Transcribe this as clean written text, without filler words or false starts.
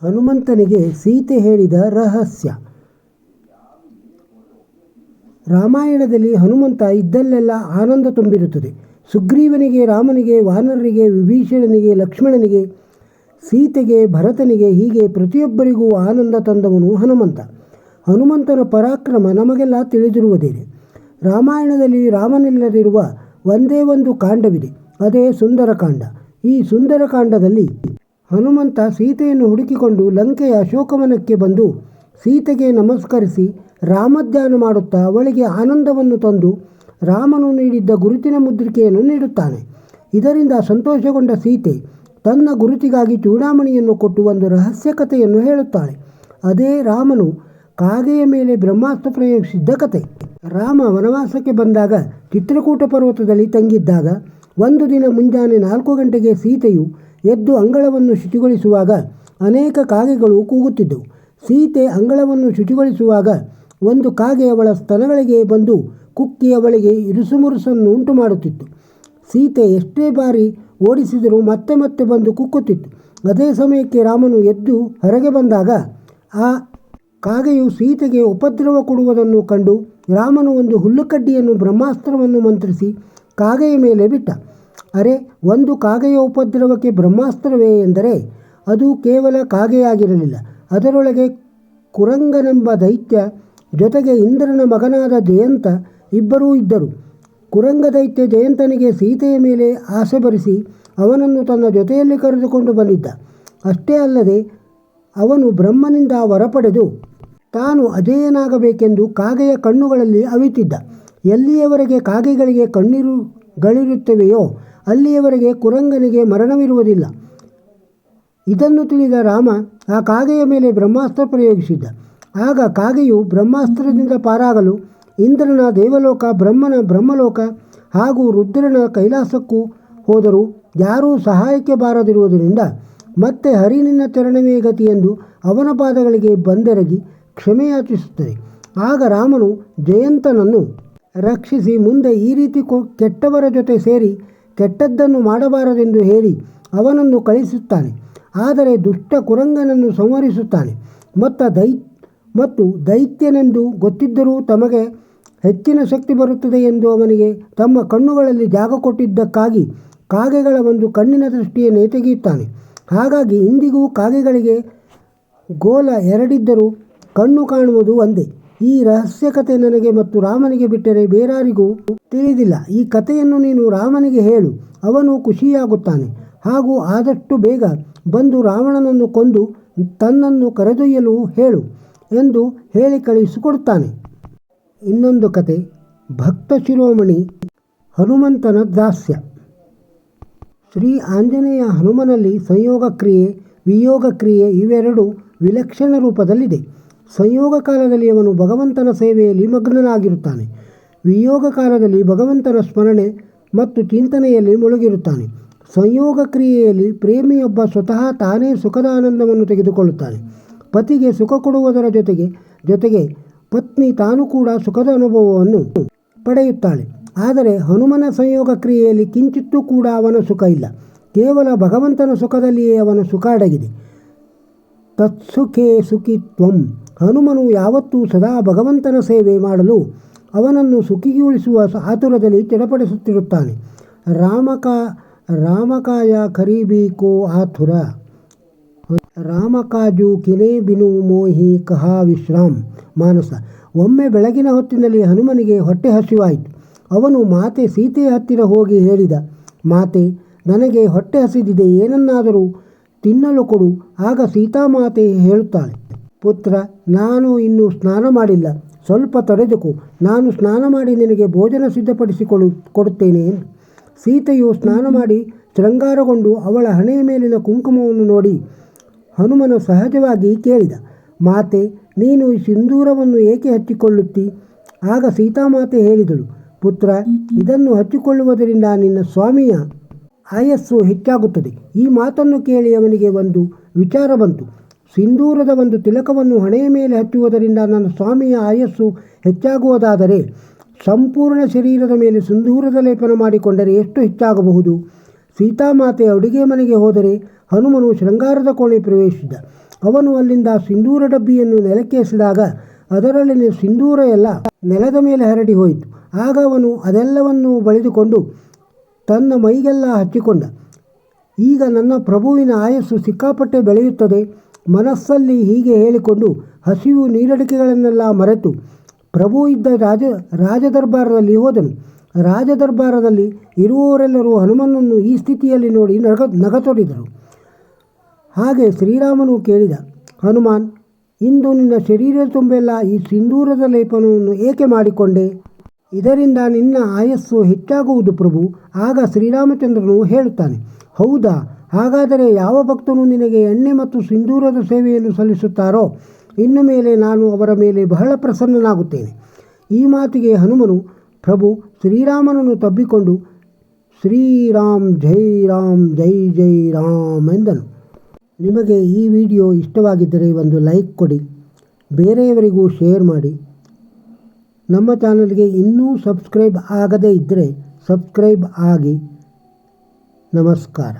ಹನುಮಂತನಿಗೆ ಸೀತೆ ಹೇಳಿದ ರಹಸ್ಯ. ರಾಮಾಯಣದಲ್ಲಿ ಹನುಮಂತ ಇದ್ದಲ್ಲೆಲ್ಲ ಆನಂದ ತುಂಬಿರುತ್ತದೆ. ಸುಗ್ರೀವನಿಗೆ, ರಾಮನಿಗೆ, ವಾನರರಿಗೆ, ವಿಭೀಷಣನಿಗೆ, ಲಕ್ಷ್ಮಣನಿಗೆ, ಸೀತೆಗೆ, ಭರತನಿಗೆ, ಹೀಗೆ ಪ್ರತಿಯೊಬ್ಬರಿಗೂ ಆನಂದ ತಂದವನು ಹನುಮಂತ. ಹನುಮಂತನ ಪರಾಕ್ರಮ ನಮಗೆಲ್ಲ ತಿಳಿದಿರುವುದೇನೆ. ರಾಮಾಯಣದಲ್ಲಿ ರಾಮನಿಲ್ಲದಿರುವ ಒಂದೇ ಒಂದು ಕಾಂಡವಿದೆ, ಅದೇ ಸುಂದರಕಾಂಡ. ಈ ಸುಂದರಕಾಂಡದಲ್ಲಿ ಹನುಮಂತ ಸೀತೆಯನ್ನು ಹುಡುಕಿಕೊಂಡು ಲಂಕೆಯ ಅಶೋಕವನಕ್ಕೆ ಬಂದು ಸೀತೆಗೆ ನಮಸ್ಕರಿಸಿ ರಾಮಧ್ಯಾನ ಮಾಡುತ್ತಾ ಅವಳಿಗೆ ಆನಂದವನ್ನು ತಂದು ರಾಮನು ನೀಡಿದ್ದ ಗುರುತಿನ ಮುದ್ರಿಕೆಯನ್ನು ನೀಡುತ್ತಾನೆ. ಇದರಿಂದ ಸಂತೋಷಗೊಂಡ ಸೀತೆ ತನ್ನ ಗುರುತಿಗಾಗಿ ಚೂಡಾಮಣಿಯನ್ನು ಕೊಟ್ಟು ಒಂದು ರಹಸ್ಯ ಕಥೆಯನ್ನು ಹೇಳುತ್ತಾಳೆ. ಅದೇ ರಾಮನು ಕಾಗೆಯ ಮೇಲೆ ಬ್ರಹ್ಮಾಸ್ತ್ರ ಪ್ರಯೋಗಿಸಿದ್ದ ಕತೆ. ರಾಮ ವನವಾಸಕ್ಕೆ ಬಂದಾಗ ಚಿತ್ರಕೂಟ ಪರ್ವತದಲ್ಲಿ ತಂಗಿದ್ದಾಗ ಒಂದು ದಿನ ಮುಂಜಾನೆ 4 ಗಂಟೆಗೆ ಸೀತೆಯು ಎದ್ದು ಅಂಗಳವನ್ನು ಶುಚಿಗೊಳಿಸುವಾಗ ಅನೇಕ ಕಾಗೆಗಳು ಕೂಗುತ್ತಿದ್ದವು. ಸೀತೆ ಅಂಗಳವನ್ನು ಶುಚಿಗೊಳಿಸುವಾಗ ಒಂದು ಕಾಗೆ ಅವಳ ಸ್ತನಗಳಿಗೆ ಬಂದು ಕುಕ್ಕಿ ಅವಳಿಗೆ ಇರುಸುಮುರುಸನ್ನು ಉಂಟು ಮಾಡುತ್ತಿತ್ತು. ಸೀತೆ ಎಷ್ಟೇ ಬಾರಿ ಓಡಿಸಿದರೂ ಮತ್ತೆ ಮತ್ತೆ ಬಂದು ಕುಕ್ಕುತ್ತಿತ್ತು. ಅದೇ ಸಮಯಕ್ಕೆ ರಾಮನು ಎದ್ದು ಹೊರಗೆ ಬಂದಾಗ ಆ ಕಾಗೆಯು ಸೀತೆಗೆ ಉಪದ್ರವ ಕೊಡುವುದನ್ನು ಕಂಡು ರಾಮನು ಒಂದು ಹುಲ್ಲುಕಡ್ಡಿಯನ್ನು ಬ್ರಹ್ಮಾಸ್ತ್ರವನ್ನು ಮಂತ್ರಿಸಿ ಕಾಗೆಯ ಮೇಲೆ ಬಿಟ್ಟ. ಅರೆ, ಒಂದು ಕಾಗೆಯ ಉಪದ್ರವಕ್ಕೆ ಬ್ರಹ್ಮಾಸ್ತ್ರವೇ ಎಂದರೆ ಅದು ಕೇವಲ ಕಾಗೆಯಾಗಿರಲಿಲ್ಲ. ಅದರೊಳಗೆ ಕುರಂಗನೆಂಬ ದೈತ್ಯ ಜೊತೆಗೆ ಇಂದ್ರನ ಮಗನಾದ ಜಯಂತ ಇಬ್ಬರೂ ಇದ್ದರು. ಕುರಂಗ ದೈತ್ಯ ಜಯಂತನಿಗೆ ಸೀತೆಯ ಮೇಲೆ ಆಸೆ ಬರಿಸಿ ಅವನನ್ನು ತನ್ನ ಜೊತೆಯಲ್ಲಿ ಕರೆದುಕೊಂಡು ಬಂದಿದ್ದ. ಅಷ್ಟೇ ಅಲ್ಲದೆ ಅವನು ಬ್ರಹ್ಮನಿಂದ ವರ ಪಡೆದು ತಾನು ಅಜೇಯನಾಗಬೇಕೆಂದು ಕಾಗೆಯ ಕಣ್ಣುಗಳಲ್ಲಿ ಅವಿತಿದ್ದ. ಎಲ್ಲಿಯವರೆಗೆ ಕಾಗೆಗಳಿಗೆ ಕಣ್ಣೀರುಗಳಿರುತ್ತವೆಯೋ ಅಲ್ಲಿಯವರೆಗೆ ಕುರಂಗನಿಗೆ ಮರಣವಿರುವುದಿಲ್ಲ. ಇದನ್ನು ತಿಳಿದ ರಾಮ ಆ ಕಾಗೆಯ ಮೇಲೆ ಬ್ರಹ್ಮಾಸ್ತ್ರ ಪ್ರಯೋಗಿಸಿದ್ದ. ಆಗ ಕಾಗೆಯು ಬ್ರಹ್ಮಾಸ್ತ್ರದಿಂದ ಪಾರಾಗಲು ಇಂದ್ರನ ದೇವಲೋಕ, ಬ್ರಹ್ಮನ ಬ್ರಹ್ಮಲೋಕ ಹಾಗೂ ರುದ್ರನ ಕೈಲಾಸಕ್ಕೂ ಹೋದರೂ ಯಾರೂ ಸಹಾಯಕ್ಕೆ ಬಾರದಿರುವುದರಿಂದ ಮತ್ತೆ ಹರಿ ನಿನ್ನ ಚರಣವೇ ಗತಿ ಎಂದು ಅವನ ಪಾದಗಳಿಗೆ ಬಂದೆರಗಿ ಕ್ಷಮೆಯಾಚಿಸುತ್ತದೆ. ಆಗ ರಾಮನು ಜಯಂತನನ್ನು ರಕ್ಷಿಸಿ ಮುಂದೆ ಈ ರೀತಿ ಕೆಟ್ಟವರ ಜೊತೆ ಸೇರಿ ಕೆಟ್ಟದ್ದನ್ನು ಮಾಡಬಾರದೆಂದು ಹೇಳಿ ಅವನನ್ನು ಕಳಿಸುತ್ತಾನೆ. ಆದರೆ ದುಷ್ಟ ಕುರಂಗನನ್ನು ಸಂಹರಿಸುತ್ತಾನೆ. ಮತ್ತು ದೈತ್ಯನೆಂದು ಗೊತ್ತಿದ್ದರೂ ತಮಗೆ ಹೆಚ್ಚಿನ ಶಕ್ತಿ ಬರುತ್ತದೆ ಎಂದು ಅವನಿಗೆ ತಮ್ಮ ಕಣ್ಣುಗಳಲ್ಲಿ ಜಾಗ ಕೊಟ್ಟಿದ್ದಕ್ಕಾಗಿ ಕಾಗೆಗಳ ಒಂದು ಕಣ್ಣಿನ ದೃಷ್ಟಿಯನ್ನು ತೆಗೆಯುತ್ತಾನೆ. ಹಾಗಾಗಿ ಇಂದಿಗೂ ಕಾಗೆಗಳಿಗೆ ಗೋಲ ಎರಡಿದ್ದರೂ ಕಣ್ಣು ಕಾಣುವುದು ಒಂದೇ. ಈ ರಹಸ್ಯ ಕತೆ ನನಗೆ ಮತ್ತು ರಾಮನಿಗೆ ಬಿಟ್ಟರೆ ಬೇರಾರಿಗೂ ತಿಳಿದಿಲ್ಲ. ಈ ಕಥೆಯನ್ನು ನೀನು ರಾಮನಿಗೆ ಹೇಳು, ಅವನು ಖುಷಿಯಾಗುತ್ತಾನೆ. ಹಾಗೂ ಆದಷ್ಟು ಬೇಗ ಬಂದು ರಾವಣನನ್ನು ಕೊಂದು ತನ್ನನ್ನು ಕರೆದೊಯ್ಯಲು ಹೇಳು ಎಂದು ಹೇಳಿ ಕಳುಹಿಸಿಕೊಡುತ್ತಾನೆ. ಇನ್ನೊಂದು ಕತೆ, ಭಕ್ತ ಶಿರೋಮಣಿ ಹನುಮಂತನ ದಾಸ್ಯ. ಶ್ರೀ ಆಂಜನೇಯ ಹನುಮನಲ್ಲಿ ಸಂಯೋಗ ಕ್ರಿಯೆ, ವಿಯೋಗ ಕ್ರಿಯೆ ಇವೆರಡು ವಿಲಕ್ಷಣ ರೂಪದಲ್ಲಿದೆ. ಸಂಯೋಗ ಕಾಲದಲ್ಲಿ ಅವನು ಭಗವಂತನ ಸೇವೆಯಲ್ಲಿ ಮಗ್ನನಾಗಿರುತ್ತಾನೆ. ವಿಯೋಗ ಕಾಲದಲ್ಲಿ ಭಗವಂತನ ಸ್ಮರಣೆ ಮತ್ತು ಚಿಂತನೆಯಲ್ಲಿ ಮುಳುಗಿರುತ್ತಾನೆ. ಸಂಯೋಗ ಕ್ರಿಯೆಯಲ್ಲಿ ಪ್ರೇಮಿಯೊಬ್ಬ ಸ್ವತಃ ತಾನೇ ಸುಖದ ಆನಂದವನ್ನು ತೆಗೆದುಕೊಳ್ಳುತ್ತಾನೆ. ಪತಿಗೆ ಸುಖ ಕೊಡುವುದರ ಜೊತೆಗೆ ಪತ್ನಿ ತಾನು ಕೂಡ ಸುಖದ ಅನುಭವವನ್ನು ಪಡೆಯುತ್ತಾಳೆ. ಆದರೆ ಹನುಮನ ಸಂಯೋಗ ಕ್ರಿಯೆಯಲ್ಲಿ ಕಿಂಚಿತ್ತೂ ಕೂಡ ಅವನ ಸುಖ ಇಲ್ಲ. ಕೇವಲ ಭಗವಂತನ ಸುಖದಲ್ಲಿಯೇ ಅವನ ಸುಖ ಅಡಗಿದೆ. ತತ್ಸುಖೇ ಸುಖಿತ್ವಂ. ಹನುಮನು ಯಾವತ್ತೂ ಸದಾ ಭಗವಂತನ ಸೇವೆ ಮಾಡಲು ಅವನನ್ನು ಸುಖಿಗೊಳಿಸುವ ಆತುರದಲ್ಲಿ ಚಡಪಡಿಸುತ್ತಿರುತ್ತಾನೆ. ರಾಮಕಾಯ ಖರೀಬೀಕೋ ಆಥುರ, ರಾಮಕಾಜು ಕಿನೇ ಬಿನು ಮೋಹಿ ಕಹಾ ವಿಶ್ರಾಮ್ ಮಾನಸ. ಒಮ್ಮೆ ಬೆಳಗಿನ ಹೊತ್ತಿನಲ್ಲಿ ಹನುಮನಿಗೆ ಹೊಟ್ಟೆ ಹಸಿವಾಯಿತು. ಅವನು ಮಾತೆ ಸೀತೆಯ ಹತ್ತಿರ ಹೋಗಿ ಹೇಳಿದ, ಮಾತೆ, ನನಗೆ ಹೊಟ್ಟೆ ಹಸಿದಿದೆ, ಏನನ್ನಾದರೂ ತಿನ್ನಲು ಕೊಡು. ಆಗ ಸೀತಾಮಾತೆ ಹೇಳುತ್ತಾಳೆ, ಪುತ್ರ, ನಾನು ಇನ್ನೂ ಸ್ನಾನ ಮಾಡಿಲ್ಲ, ಸ್ವಲ್ಪ ತಡೆದುಕೋ, ನಾನು ಸ್ನಾನ ಮಾಡಿ ನಿನಗೆ ಭೋಜನ ಕೊಡುತ್ತೇನೆ ಎಂದು. ಸೀತೆಯು ಸ್ನಾನ ಮಾಡಿ ಶೃಂಗಾರಗೊಂಡು ಅವಳ ಹಣೆಯ ಮೇಲಿನ ಕುಂಕುಮವನ್ನು ನೋಡಿ ಹನುಮನು ಸಹಜವಾಗಿ ಕೇಳಿದ, ಮಾತೆ, ನೀನು ಈ ಸಿಂಧೂರವನ್ನು ಏಕೆ ಹಚ್ಚಿಕೊಳ್ಳುತ್ತಿ? ಆಗ ಸೀತಾಮಾತೆ ಹೇಳಿದಳು, ಪುತ್ರ, ಇದನ್ನು ಹಚ್ಚಿಕೊಳ್ಳುವುದರಿಂದ ನಿನ್ನ ಸ್ವಾಮಿಯ ಆಯಸ್ಸು ಹೆಚ್ಚಾಗುತ್ತದೆ. ಈ ಮಾತನ್ನು ಕೇಳಿ ಅವನಿಗೆ ಒಂದು ವಿಚಾರ ಬಂತು. ಸಿಂಧೂರದ ಒಂದು ತಿಲಕವನ್ನು ಹಣೆಯ ಮೇಲೆ ಹಚ್ಚುವುದರಿಂದ ನನ್ನ ಸ್ವಾಮಿಯ ಆಯಸ್ಸು ಹೆಚ್ಚಾಗುವುದಾದರೆ ಸಂಪೂರ್ಣ ಶರೀರದ ಮೇಲೆ ಸಿಂಧೂರದ ಲೇಪನ ಮಾಡಿಕೊಂಡರೆ ಎಷ್ಟು ಹೆಚ್ಚಾಗಬಹುದು? ಸೀತಾಮಾತೆ ಅಡುಗೆ ಮನೆಗೆ ಹೋದರೆ ಹನುಮನು ಶೃಂಗಾರದ ಕೋಣೆ ಪ್ರವೇಶಿಸಿದ. ಅವನು ಅಲ್ಲಿಂದ ಸಿಂಧೂರ ಡಬ್ಬಿಯನ್ನು ನೆಲಕ್ಕೆ ಎಸೆದಾಗ ಅದರಲ್ಲಿನ ಸಿಂಧೂರ ಎಲ್ಲ ನೆಲದ ಮೇಲೆ ಹರಡಿ ಹೋಯಿತು. ಆಗ ಅವನು ಅದೆಲ್ಲವನ್ನು ಬಳಿದುಕೊಂಡು ತನ್ನ ಮೈಗೆಲ್ಲ ಹಚ್ಚಿಕೊಂಡ. ಈಗ ನನ್ನ ಪ್ರಭುವಿನ ಆಯಸ್ಸು ಸಿಕ್ಕಾಪಟ್ಟೆ ಬೆಳೆಯುತ್ತದೆ. ಮನಸ್ಸಲ್ಲಿ ಹೀಗೆ ಹೇಳಿಕೊಂಡು ಹಸಿವು ನೀರಡಿಕೆಗಳನ್ನೆಲ್ಲ ಮರೆತು ಪ್ರಭು ಇದ್ದ ರಾಜದರ್ಬಾರದಲ್ಲಿ ಹೋದನು. ರಾಜದರ್ಬಾರದಲ್ಲಿ ಇರುವವರೆಲ್ಲರೂ ಹನುಮನನ್ನು ಈ ಸ್ಥಿತಿಯಲ್ಲಿ ನೋಡಿ ನಗತೊಡಿದರು. ಹಾಗೆ ಶ್ರೀರಾಮನು ಕೇಳಿದ, ಹನುಮಾನ್, ಇಂದು ನಿನ್ನ ಶರೀರದ ತುಂಬೆಲ್ಲ ಈ ಸಿಂಧೂರದ ಲೇಪನವನ್ನು ಏಕೆ ಮಾಡಿಕೊಂಡೆ? ಇದರಿಂದ ನಿನ್ನ ಆಯಸ್ಸು ಹೆಚ್ಚಾಗುವುದು ಪ್ರಭು. ಆಗ ಶ್ರೀರಾಮಚಂದ್ರನು ಹೇಳುತ್ತಾನೆ, ಹೌದಾ? ಹಾಗಾದರೆ ಯಾವ ಭಕ್ತನು ನಿನಗೆ ಎಣ್ಣೆ ಮತ್ತು ಸಿಂಧೂರದ ಸೇವೆಯನ್ನು ಸಲ್ಲಿಸುತ್ತಾರೋ ಇನ್ನು ಮೇಲೆ ನಾನು ಅವರ ಮೇಲೆ ಬಹಳ ಪ್ರಸನ್ನನಾಗುತ್ತೇನೆ. ಈ ಮಾತಿಗೆ ಹನುಮನು ಪ್ರಭು ಶ್ರೀರಾಮನನ್ನು ತಬ್ಬಿಕೊಂಡು ಶ್ರೀರಾಮ್ ಜೈ ರಾಮ್ ಜೈ ಜೈ ರಾಮ್ ಎಂದನು. ನಿಮಗೆ ಈ ವಿಡಿಯೋ ಇಷ್ಟವಾಗಿದ್ದರೆ ಒಂದು ಲೈಕ್ ಕೊಡಿ, ಬೇರೆಯವರಿಗೂ ಶೇರ್ ಮಾಡಿ. ನಮ್ಮ ಚಾನಲ್ಗೆ ಇನ್ನೂ ಸಬ್ಸ್ಕ್ರೈಬ್ ಆಗದೇ ಇದ್ದರೆ ಸಬ್ಸ್ಕ್ರೈಬ್ ಆಗಿ. ನಮಸ್ಕಾರ.